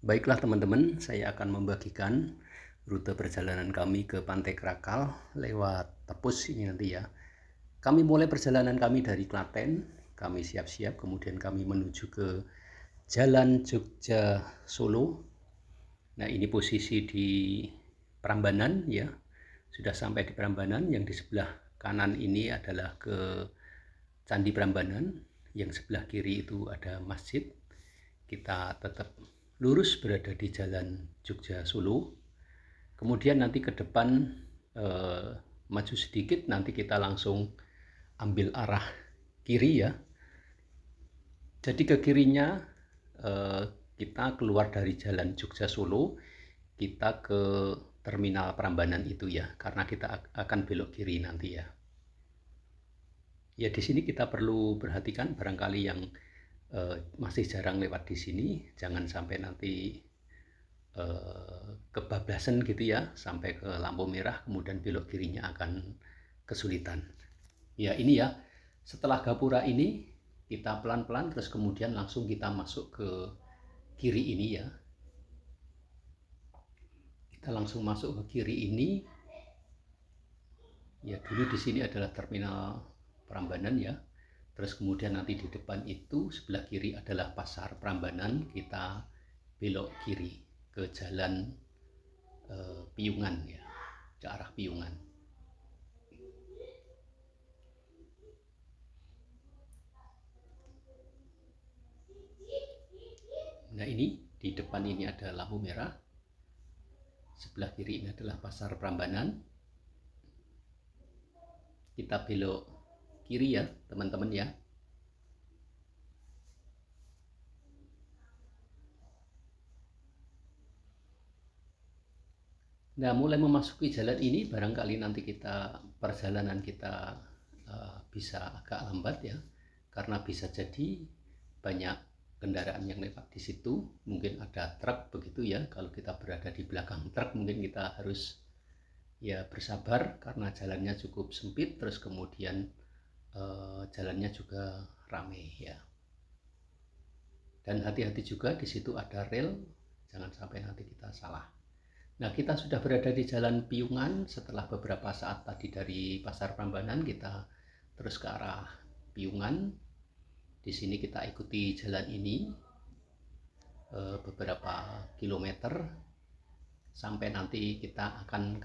Baiklah teman-teman, saya akan membagikan rute perjalanan kami ke Pantai Krakal lewat Tepus ini nanti ya. Kami mulai perjalanan kami dari Klaten, kami siap-siap, kemudian kami menuju ke Jalan Jogja Solo. Nah ini posisi di Prambanan ya, sudah sampai di Prambanan. Yang di sebelah kanan ini adalah ke Candi Prambanan, yang sebelah kiri itu ada masjid. Kita tetap lurus berada di Jalan Jogja Solo. Kemudian nanti ke depan maju sedikit, nanti kita langsung ambil arah kiri ya. Jadi ke kirinya kita keluar dari Jalan Jogja Solo, kita ke Terminal Prambanan itu ya, karena kita akan belok kiri nanti ya. Ya di sini kita perlu perhatikan barangkali yang masih jarang lewat di sini, jangan sampai nanti kebablasan gitu ya, sampai ke lampu merah kemudian belok kirinya akan kesulitan. Ya ini ya, setelah gapura ini kita pelan-pelan terus kemudian langsung kita masuk ke kiri ini ya. Kita langsung masuk ke kiri ini. Ya dulu di sini adalah Terminal Prambanan ya. Terus kemudian nanti di depan itu sebelah kiri adalah Pasar Prambanan, kita belok kiri ke Jalan Piungan ya, ke arah Piungan. Nah ini di depan ini ada lampu merah, sebelah kiri ini adalah Pasar Prambanan. Kita belok kiri ya teman-teman ya. Nah mulai memasuki jalan ini barangkali nanti perjalanan kita bisa agak lambat ya, karena bisa jadi banyak kendaraan yang lewat di situ. Mungkin ada truk begitu ya, kalau kita berada di belakang truk mungkin kita harus ya bersabar karena jalannya cukup sempit, terus kemudian jalannya juga ramai ya. Dan hati-hati juga, di situ ada rel, jangan sampai nanti kita salah. Nah kita sudah berada di Jalan Piungan. Setelah beberapa saat tadi dari Pasar Prambanan kita terus ke arah Piungan. Di sini kita ikuti jalan ini beberapa kilometer sampai nanti kita akan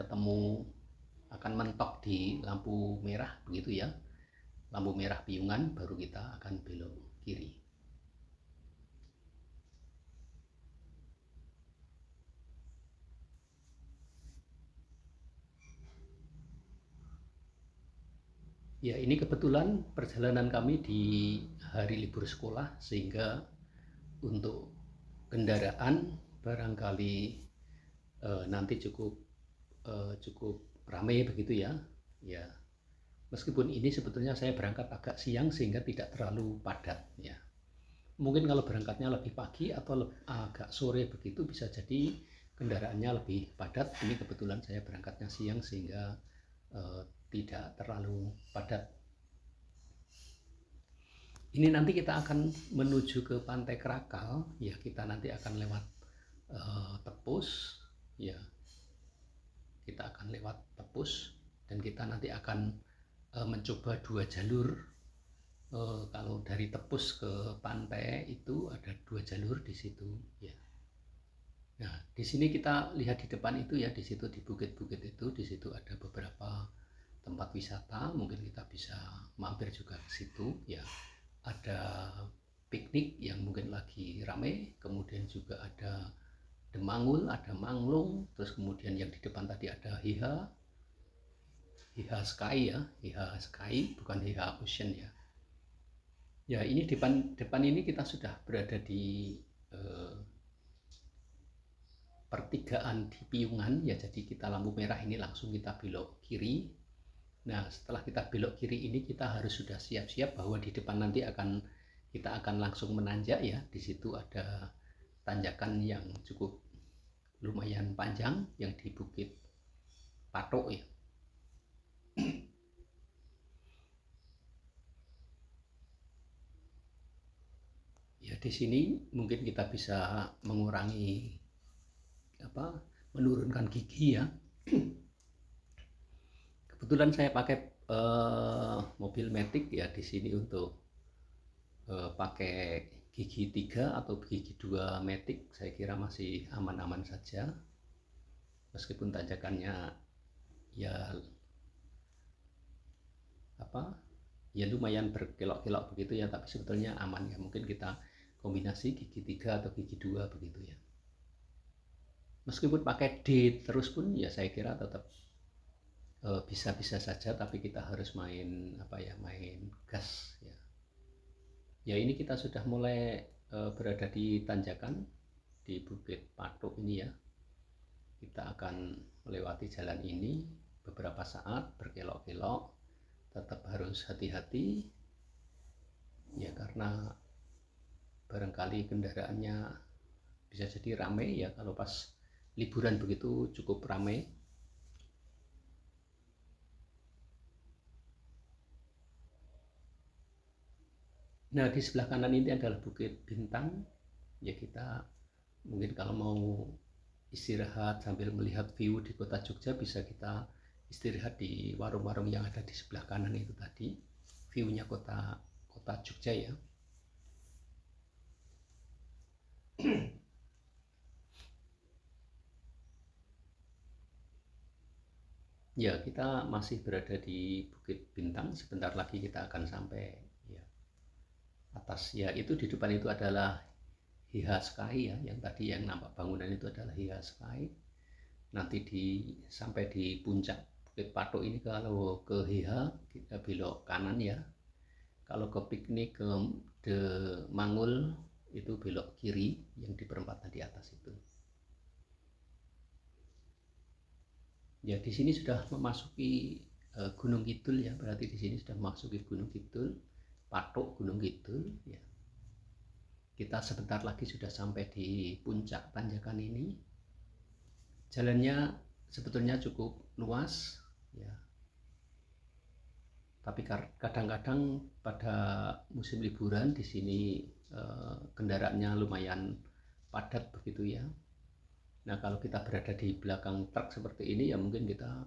mentok di lampu merah begitu ya, lampu merah Piungan, baru kita akan belok kiri. Ya ini kebetulan perjalanan kami di hari libur sekolah, sehingga untuk kendaraan barangkali nanti cukup ramai begitu ya. Ya meskipun ini sebetulnya saya berangkat agak siang sehingga tidak terlalu padat ya. Mungkin kalau berangkatnya lebih pagi atau agak sore begitu bisa jadi kendaraannya lebih padat. Ini kebetulan saya berangkatnya siang sehingga tidak terlalu padat. Ini nanti kita akan menuju ke Pantai Krakal ya, kita nanti akan lewat Tepus ya, kita akan lewat Tepus dan kita nanti akan mencoba dua jalur. Kalau dari Tepus ke pantai itu ada dua jalur di situ ya. Nah di sini kita lihat di depan itu ya, di situ di bukit-bukit itu, di situ ada beberapa tempat wisata, mungkin kita bisa mampir juga ke situ ya. Ada piknik yang mungkin lagi ramai, kemudian juga ada Demangul, ada Manglung, terus kemudian yang di depan tadi ada Hiha Sky ya, Hiha Sky bukan Hiha Ocean ya. Ya ini depan ini kita sudah berada di pertigaan di Piungan ya, jadi kita lampu merah ini langsung kita belok kiri. Nah setelah kita belok kiri ini kita harus sudah siap-siap bahwa di depan nanti kita akan langsung menanjak ya. Di situ ada tanjakan yang cukup lumayan panjang yang di Bukit Patok ya. Ya Ya di sini mungkin kita bisa mengurangi menurunkan gigi ya. Kebetulan saya pakai mobil Matic ya di sini untuk pakai gigi 3 atau gigi 2 Matic, saya kira masih aman-aman saja. Meskipun tanjakannya ya lumayan berkelok-kelok begitu ya, tapi sebetulnya aman ya. Mungkin kita kombinasi gigi 3 atau gigi 2 begitu ya. Meskipun pakai D terus pun ya saya kira tetap bisa-bisa saja, tapi kita harus main main gas ya. Ya ini kita sudah mulai berada di tanjakan di Bukit Patuk ini ya. Kita akan melewati jalan ini beberapa saat berkelok-kelok, tetap harus hati-hati ya, karena barangkali kendaraannya bisa jadi ramai ya. Kalau pas liburan begitu cukup ramai. Nah di sebelah kanan ini adalah Bukit Bintang ya. Kita mungkin kalau mau istirahat sambil melihat view di kota Jogja, bisa kita istirahat di warung-warung yang ada di sebelah kanan itu tadi. View-nya kota Jogja ya. Ya kita masih berada di Bukit Bintang. Sebentar lagi kita akan sampai ya atas ya. Itu di depan itu adalah Hiha Sky ya, yang tadi yang nampak bangunan itu adalah Hiha Sky. Nanti sampai di puncak Bukit Patuk ini, kalau ke Hiha kita belok kanan ya. Kalau ke piknik ke De Mangul itu belok kiri yang di perempatan di atas itu. Ya di sini sudah memasuki Gunung Kidul ya, berarti di sini sudah memasuki Gunung Kidul, Patuk Gunung Kidul ya. Kita sebentar lagi sudah sampai di puncak tanjakan ini. Jalannya sebetulnya cukup luas ya, tapi kadang-kadang pada musim liburan di sini kendaraannya lumayan padat begitu ya. Nah kalau kita berada di belakang truk seperti ini ya, mungkin kita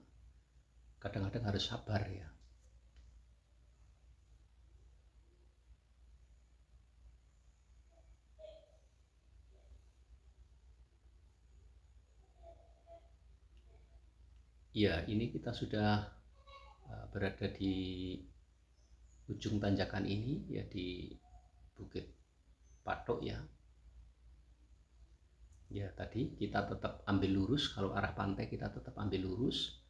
kadang-kadang harus sabar ya. Ya ini kita sudah berada di ujung tanjakan ini ya, di Bukit Patuk ya. Ya tadi kita tetap ambil lurus, kalau arah pantai kita tetap ambil lurus.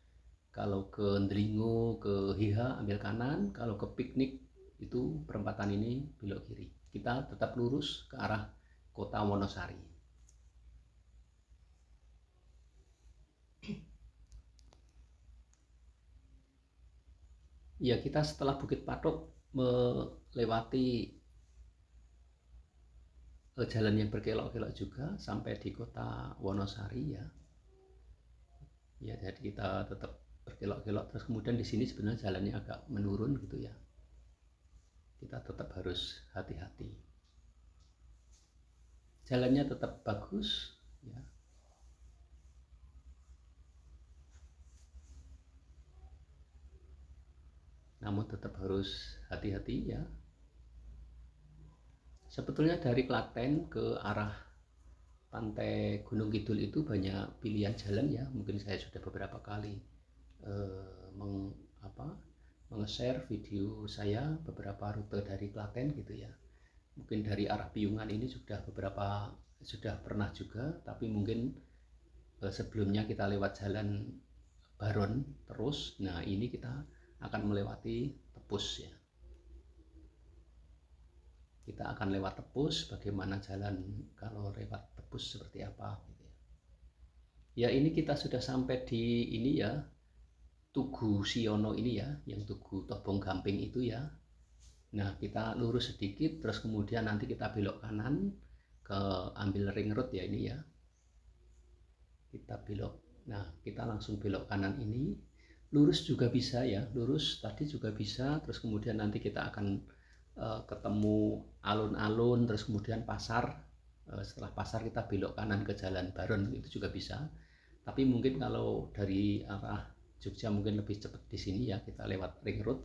Kalau ke Ndlingo, ke Hiha ambil kanan. Kalau ke piknik itu perempatan ini belok kiri. Kita tetap lurus ke arah kota Wonosari. Ya kita setelah Bukit Patuk melewati jalan yang berkelok-kelok juga sampai di kota Wonosari ya. Ya jadi kita tetap berkelok-kelok, terus kemudian di sini sebenarnya jalannya agak menurun gitu ya. Kita tetap harus hati-hati. Jalannya tetap bagus ya. Namun tetap harus hati-hati ya. Sebetulnya dari Klaten ke arah pantai Gunung Kidul itu banyak pilihan jalan ya. Mungkin saya sudah beberapa kali meng-share video saya beberapa rute dari Klaten gitu ya. Mungkin dari arah Piungan ini sudah pernah juga, tapi mungkin sebelumnya kita lewat jalan Baron terus. Nah ini kita akan melewati Tepus ya. Kita akan lewat Tepus, bagaimana jalan kalau lewat Tepus seperti apa gitu ya. Ya ini kita sudah sampai di ini ya, Tugu Siono ini ya, yang Tugu Tobong Gamping itu ya. Nah kita lurus sedikit, terus kemudian nanti kita belok kanan ke ambil ring road ya ini ya. Kita belok, nah kita langsung belok kanan ini. Lurus juga bisa ya, lurus tadi juga bisa, terus kemudian nanti kita akan ketemu alun-alun, terus kemudian pasar. Setelah pasar kita belok kanan ke Jalan Baron, itu juga bisa. Tapi mungkin kalau dari arah Jogja mungkin lebih cepat di sini ya, kita lewat ring road.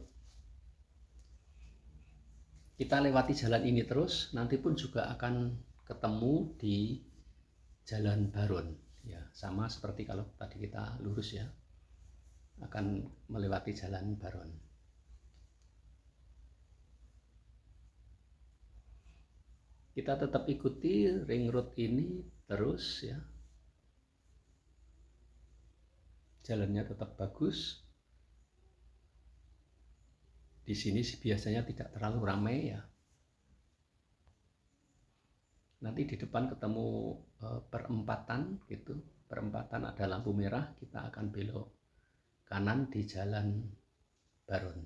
Kita lewati jalan ini terus, nanti pun juga akan ketemu di Jalan Baron. Ya, sama seperti kalau tadi kita lurus ya, akan melewati Jalan Baron. Kita tetap ikuti ring road ini terus ya. Jalannya tetap bagus. Di sini biasanya tidak terlalu ramai ya. Nanti di depan ketemu perempatan gitu. Perempatan ada lampu merah, kita akan belok kanan di Jalan Baron.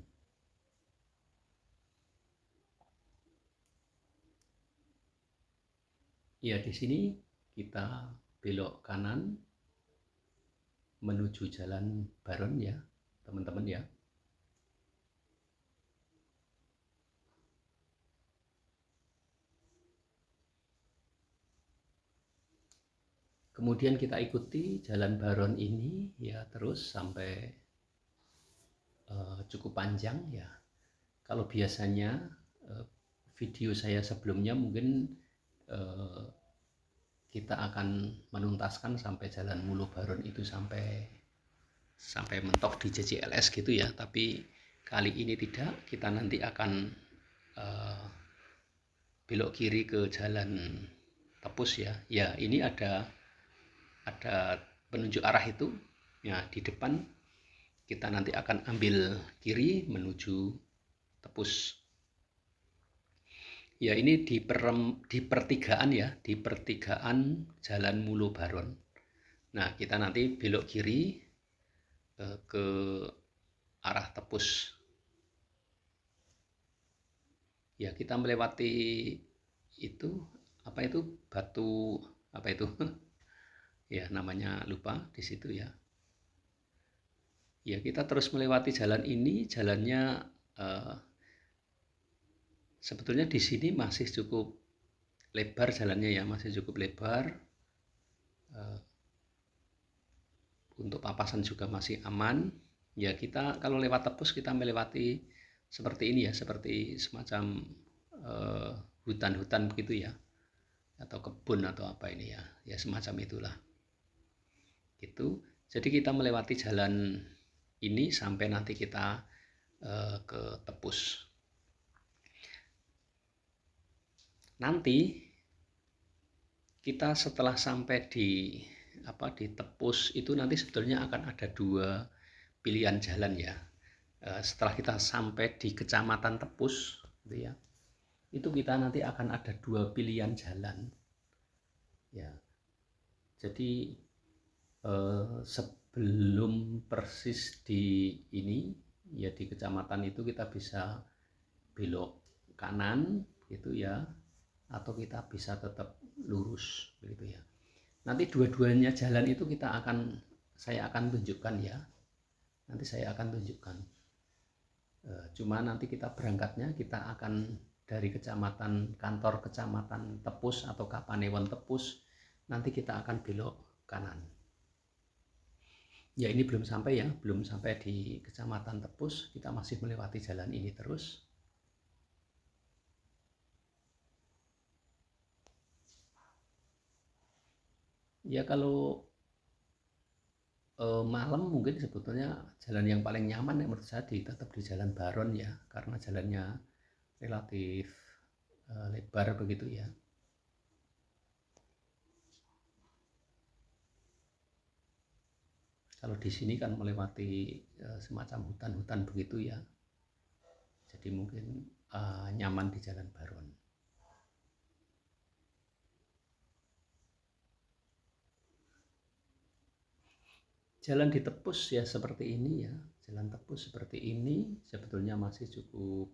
Ya, di sini kita belok kanan menuju Jalan Baron ya, teman-teman ya. Kemudian kita ikuti Jalan Baron ini ya terus sampai cukup panjang ya. Kalau biasanya video saya sebelumnya mungkin kita akan menuntaskan sampai Jalan Mulu Baron itu sampai mentok di JJLS gitu ya, tapi kali ini tidak. Kita nanti akan belok kiri ke Jalan Tepus ya. Ya, ini ada penunjuk arah itu ya, di depan kita nanti akan ambil kiri menuju Tepus. Ya, ini di pertigaan ya, di pertigaan Jalan Mulu Baron. Nah, kita nanti belok kiri ke arah Tepus. Ya, kita melewati itu, apa itu, batu, apa itu? Ya, namanya lupa di situ ya. Ya, kita terus melewati jalan ini, jalannya sebetulnya di sini masih cukup lebar jalannya ya, masih cukup lebar. Untuk papasan juga masih aman. Ya, kita kalau lewat Tepus kita melewati seperti ini ya, seperti semacam hutan-hutan begitu ya, atau kebun atau apa ini ya, ya semacam itulah. Gitu. Jadi kita melewati jalan ini sampai nanti kita ke Tepus. Nanti kita setelah sampai di Tepus itu nanti sebetulnya akan ada dua pilihan jalan ya. Setelah kita sampai di Kecamatan Tepus gitu ya, itu kita nanti akan ada dua pilihan jalan ya. Jadi sebelum persis di ini ya, di kecamatan itu kita bisa belok kanan gitu ya, atau kita bisa tetap lurus begitu ya. Nanti dua-duanya jalan itu saya akan tunjukkan ya. Nanti saya akan tunjukkan. Cuma nanti kita berangkatnya kita akan dari kantor kecamatan Tepus atau Kapanewon Tepus, nanti kita akan belok kanan. Ya, ini belum sampai ya, belum sampai di Kecamatan Tepus, kita masih melewati jalan ini terus. Ya, kalau malam mungkin sebetulnya jalan yang paling nyaman ya menurut saya tetap di Jalan Baron ya, karena jalannya relatif lebar begitu ya. Kalau di sini kan melewati semacam hutan-hutan begitu ya, jadi mungkin nyaman di Jalan Baron. Jalan di Tepus ya seperti ini ya, jalan Tepus seperti ini sebetulnya masih cukup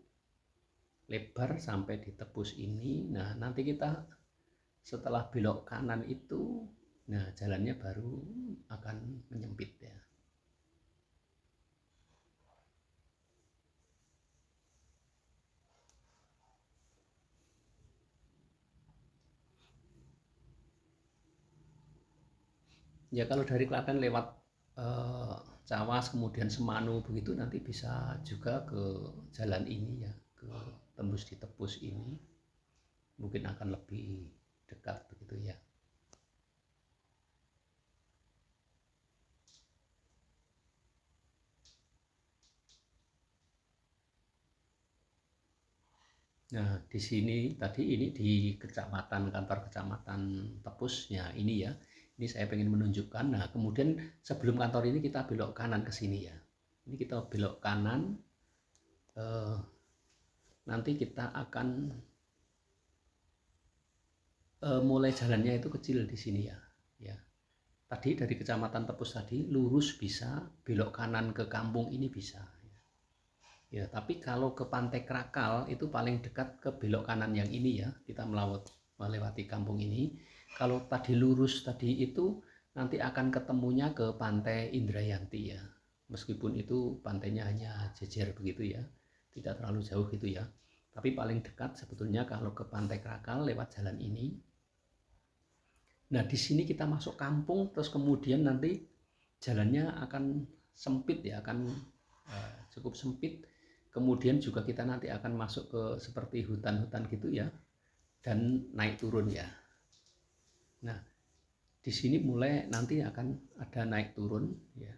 lebar sampai di Tepus ini. Nah, nanti kita setelah belok kanan itu, nah jalannya baru akan menyempit ya. Ya kalau dari Klaten lewat Cawas kemudian Semanu begitu nanti bisa juga ke jalan ini ya, ke tembus di Tepus ini mungkin akan lebih dekat begitu ya. Nah, di sini tadi ini di kecamatan, kantor kecamatan Tepus ya, ini ya. Ini saya pengen menunjukkan. Nah, kemudian sebelum kantor ini kita belok kanan ke sini ya. Ini kita belok kanan. Nanti kita akan mulai jalannya itu kecil di sini ya. Ya. Tadi dari kecamatan Tepus tadi lurus bisa, belok kanan ke kampung ini bisa. Ya, tapi kalau ke Pantai Krakal itu paling dekat ke belok kanan yang ini ya. Kita melewati kampung ini. Kalau tadi lurus tadi itu nanti akan ketemunya ke Pantai Indrayanti ya. Meskipun itu pantainya hanya jejer begitu ya. Tidak terlalu jauh gitu ya. Tapi paling dekat sebetulnya kalau ke Pantai Krakal lewat jalan ini. Nah, di sini kita masuk kampung terus kemudian nanti jalannya akan sempit ya, akan cukup sempit. Kemudian juga kita nanti akan masuk ke seperti hutan-hutan gitu ya, dan naik turun ya. Nah, di sini mulai nanti akan ada naik turun ya.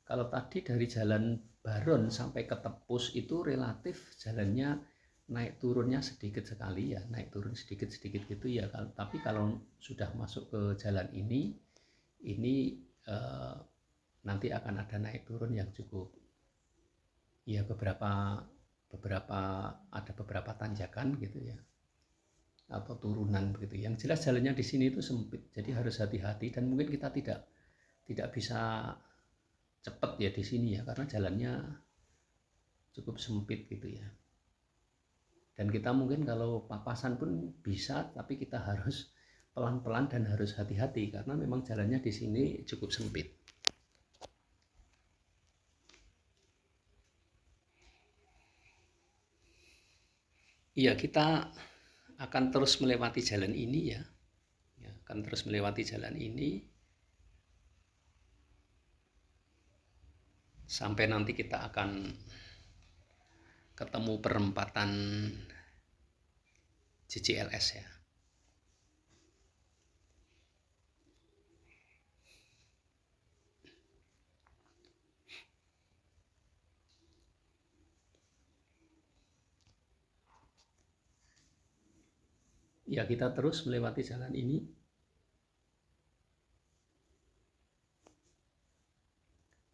Kalau tadi dari jalan Baron sampai ke Tepus itu relatif jalannya naik turunnya sedikit sekali ya, naik turun sedikit-sedikit gitu ya. Tapi kalau sudah masuk ke jalan ini nanti akan ada naik turun yang cukup ya, ada beberapa tanjakan gitu ya, atau turunan begitu. Yang jelas jalannya di sini itu sempit, jadi harus hati-hati dan mungkin kita tidak bisa cepat ya di sini ya, karena jalannya cukup sempit gitu ya. Dan kita mungkin kalau papasan pun bisa, tapi kita harus pelan-pelan dan harus hati-hati karena memang jalannya di sini cukup sempit. Iya, kita akan terus melewati jalan ini ya. Akan terus melewati jalan ini sampai nanti kita akan ketemu perempatan JCLS ya. Ya, kita terus melewati jalan ini.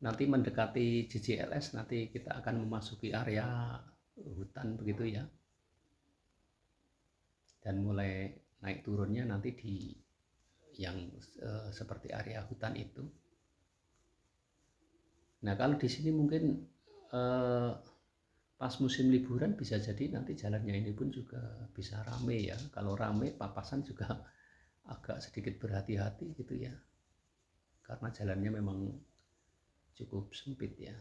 Nanti mendekati JCLS, nanti kita akan memasuki area hutan begitu ya. Dan mulai naik turunnya nanti di yang seperti area hutan itu. Nah, kalau di sini mungkin pas musim liburan bisa jadi nanti jalannya ini pun juga bisa rame ya. Kalau rame papasan juga agak sedikit berhati-hati gitu ya, karena jalannya memang cukup sempit ya.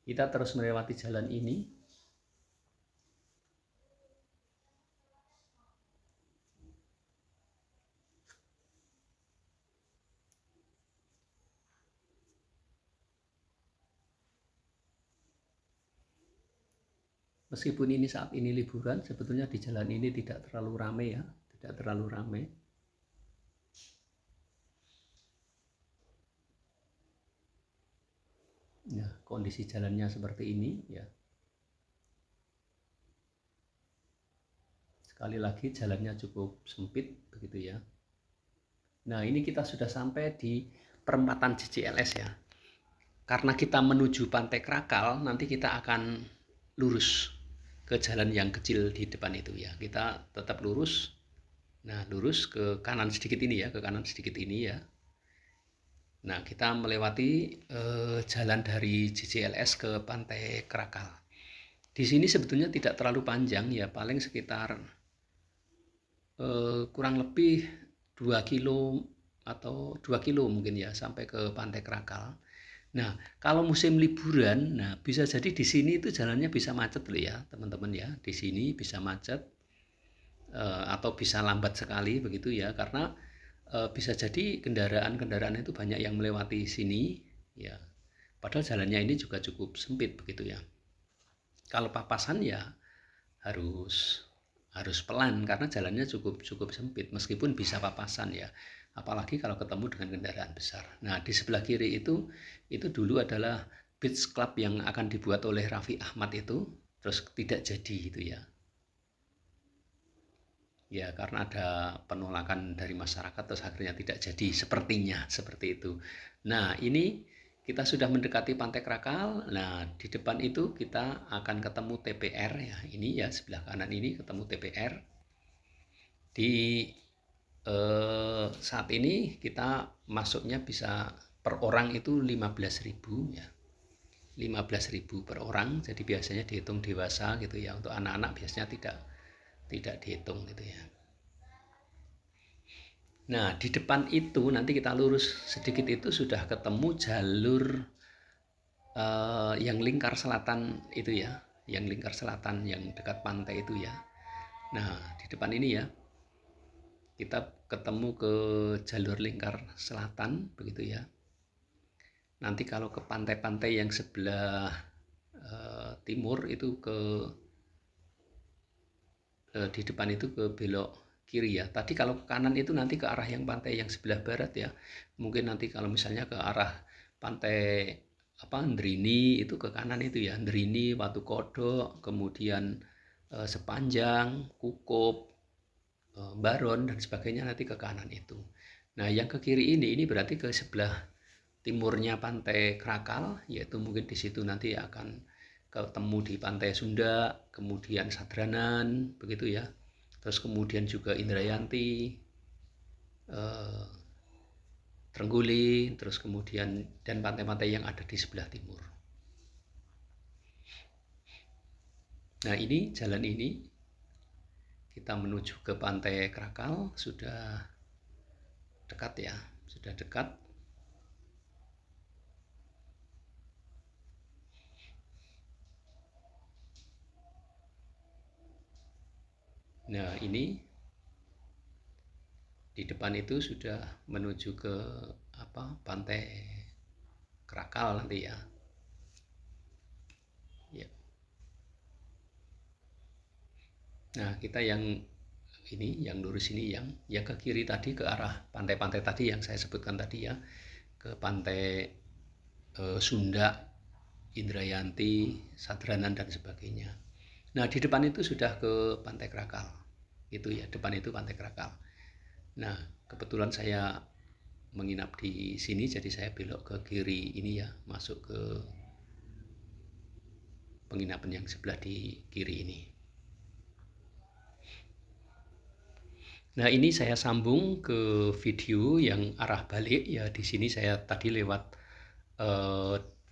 Kita terus melewati jalan ini. Meskipun ini saat ini liburan, sebetulnya di jalan ini tidak terlalu ramai ya, tidak terlalu ramai. Nah, kondisi jalannya seperti ini ya. Sekali lagi jalannya cukup sempit begitu ya. Nah, ini kita sudah sampai di perempatan JCLS ya. Karena kita menuju Pantai Krakal, nanti kita akan lurus ke jalan yang kecil di depan itu ya. Kita tetap lurus. Nah, lurus ke kanan sedikit ini ya, ke kanan sedikit ini ya. Nah, kita melewati jalan dari JCLS ke Pantai Krakal. Di sini sebetulnya tidak terlalu panjang ya, paling sekitar kurang lebih 2 kilo atau 2 kilo mungkin ya sampai ke Pantai Krakal. Nah, kalau musim liburan, nah bisa jadi di sini itu jalannya bisa macet loh ya, teman-teman ya. Di sini bisa macet. atau bisa lambat sekali begitu ya, karena bisa jadi kendaraan-kendaraan itu banyak yang melewati sini ya. Padahal jalannya ini juga cukup sempit begitu ya. Kalau papasan ya harus harus pelan karena jalannya cukup cukup sempit meskipun bisa papasan ya. Apalagi kalau ketemu dengan kendaraan besar. Nah, di sebelah kiri itu dulu adalah beach club yang akan dibuat oleh Raffi Ahmad itu, terus tidak jadi itu ya. Ya, karena ada penolakan dari masyarakat terus akhirnya tidak jadi, sepertinya seperti itu. Nah, ini kita sudah mendekati Pantai Krakal. Nah, di depan itu kita akan ketemu TPR ya. Ini ya sebelah kanan ini ketemu TPR. Di saat ini kita masuknya bisa per orang itu 15.000 ya. 15.000 per orang. Jadi biasanya dihitung dewasa gitu ya. Untuk anak-anak biasanya tidak dihitung gitu ya. Nah, di depan itu nanti kita lurus sedikit itu sudah ketemu jalur yang lingkar selatan itu ya, yang lingkar selatan yang dekat pantai itu ya. Nah, di depan ini ya, kita ketemu ke jalur lingkar selatan begitu ya. Nanti kalau ke pantai-pantai yang sebelah timur itu di depan itu ke belok kiri ya. Tadi kalau ke kanan itu nanti ke arah yang pantai yang sebelah barat ya. Mungkin nanti kalau misalnya ke arah pantai Ndrini itu ke kanan itu ya. Ndrini, Watu Kodok, kemudian Sepanjang, Kukup, Baron dan sebagainya nanti ke kanan itu. Nah, yang ke kiri ini berarti ke sebelah timurnya pantai Krakal, yaitu mungkin di situ nanti akan ketemu di pantai Sunda, kemudian Sadranan, begitu ya. Terus kemudian juga Indrayanti, Trengguli, terus kemudian dan pantai-pantai yang ada di sebelah timur. Nah, ini jalan ini kita menuju ke pantai Krakal sudah dekat ya, sudah dekat. Nah, ini di depan itu sudah menuju ke pantai Krakal nanti ya. Ya. Nah, kita yang ini yang lurus ini yang ke kiri tadi ke arah pantai-pantai tadi yang saya sebutkan tadi ya, ke pantai Sunda, Indrayanti, Sadranan dan sebagainya. Nah, di depan itu sudah ke Pantai Krakal. Itu ya, depan itu Pantai Krakal. Nah, kebetulan saya menginap di sini jadi saya belok ke kiri ini ya, masuk ke penginapan yang sebelah di kiri ini. Nah, ini saya sambung ke video yang arah balik ya. Di sini saya tadi lewat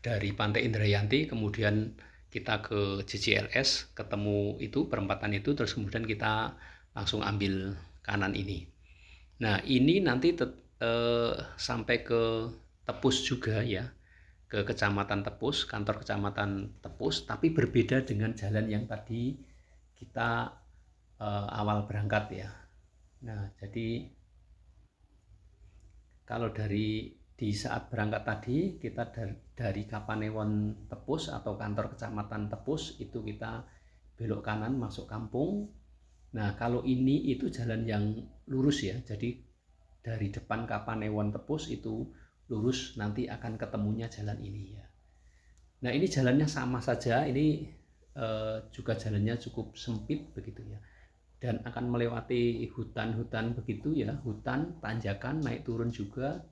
dari Pantai Indrayanti, kemudian kita ke JJLS, ketemu itu perempatan itu, terus kemudian kita langsung ambil kanan ini. Nah, ini nanti sampai ke Tepus juga ya, ke Kecamatan Tepus, kantor Kecamatan Tepus, tapi berbeda dengan jalan yang tadi kita awal berangkat ya. Nah, jadi kalau di saat berangkat tadi kita dari Kapanewon Tepus atau kantor Kecamatan Tepus itu kita belok kanan masuk kampung. Nah, kalau ini itu jalan yang lurus ya, jadi dari depan Kapanewon Tepus itu lurus, nanti akan ketemunya jalan ini ya. Nah, ini jalannya sama saja, ini juga jalannya cukup sempit begitu ya, dan akan melewati hutan-hutan begitu ya, hutan, tanjakan, naik turun juga.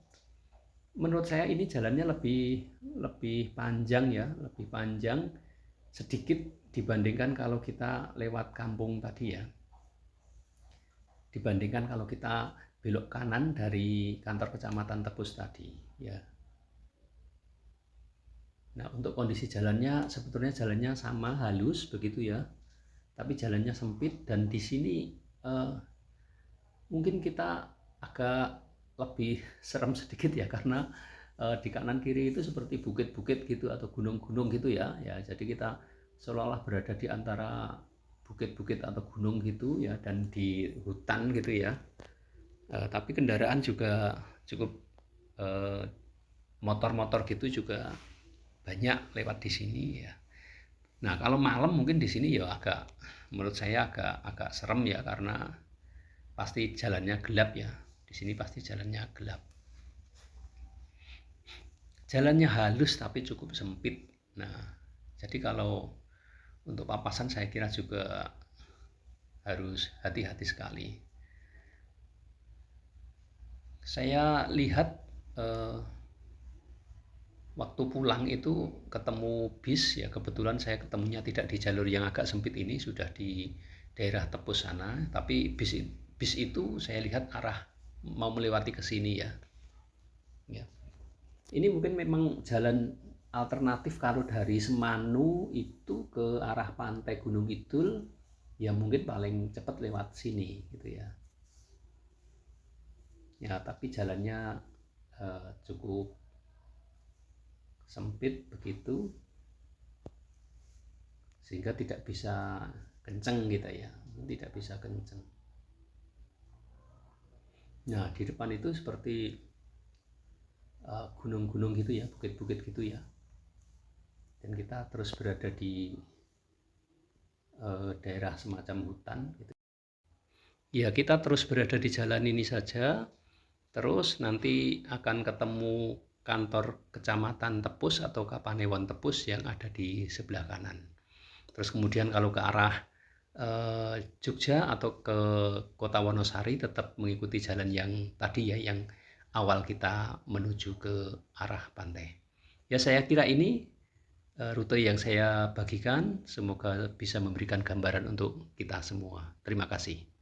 Menurut saya ini jalannya lebih panjang ya, lebih panjang sedikit dibandingkan kalau kita lewat kampung tadi ya. Dibandingkan kalau kita belok kanan dari kantor Kecamatan Tepus tadi ya. Nah, untuk kondisi jalannya sebetulnya jalannya sama, halus begitu ya. Tapi jalannya sempit dan di sini mungkin kita agak lebih serem sedikit ya, karena di kanan kiri itu seperti bukit-bukit gitu atau gunung-gunung gitu ya. Ya, jadi kita seolah-olah berada di antara bukit-bukit atau gunung gitu ya, dan di hutan gitu ya. Tapi kendaraan juga cukup, motor-motor gitu juga banyak lewat di sini ya. Nah, kalau malam mungkin di sini ya menurut saya agak serem ya, karena pasti jalannya gelap ya. Di sini pasti jalannya gelap. Jalannya halus tapi cukup sempit. Nah, jadi kalau untuk papasan saya kira juga harus hati-hati sekali. Saya lihat waktu pulang itu ketemu bis ya, kebetulan saya ketemunya tidak di jalur yang agak sempit ini, sudah di daerah Tepus sana, tapi bis itu saya lihat arah mau melewati ke sini ya. Ya. Ini mungkin memang jalan alternatif kalau dari Semanu itu ke arah pantai Gunung Kidul, ya mungkin paling cepat lewat sini gitu ya. Ya, tapi jalannya cukup sempit begitu, sehingga tidak bisa kenceng gitu ya, tidak bisa kenceng. Nah, di depan itu seperti gunung-gunung gitu ya, bukit-bukit gitu ya, dan kita terus berada di daerah semacam hutan gitu. Ya, kita terus berada di jalan ini saja, terus nanti akan ketemu kantor Kecamatan Tepus atau Kapanewon Tepus yang ada di sebelah kanan. Terus kemudian kalau ke arah Jogja atau ke Kota Wonosari tetap mengikuti jalan yang tadi ya, yang awal kita menuju ke arah pantai. Ya, saya kira ini rute yang saya bagikan, semoga bisa memberikan gambaran untuk kita semua. Terima kasih.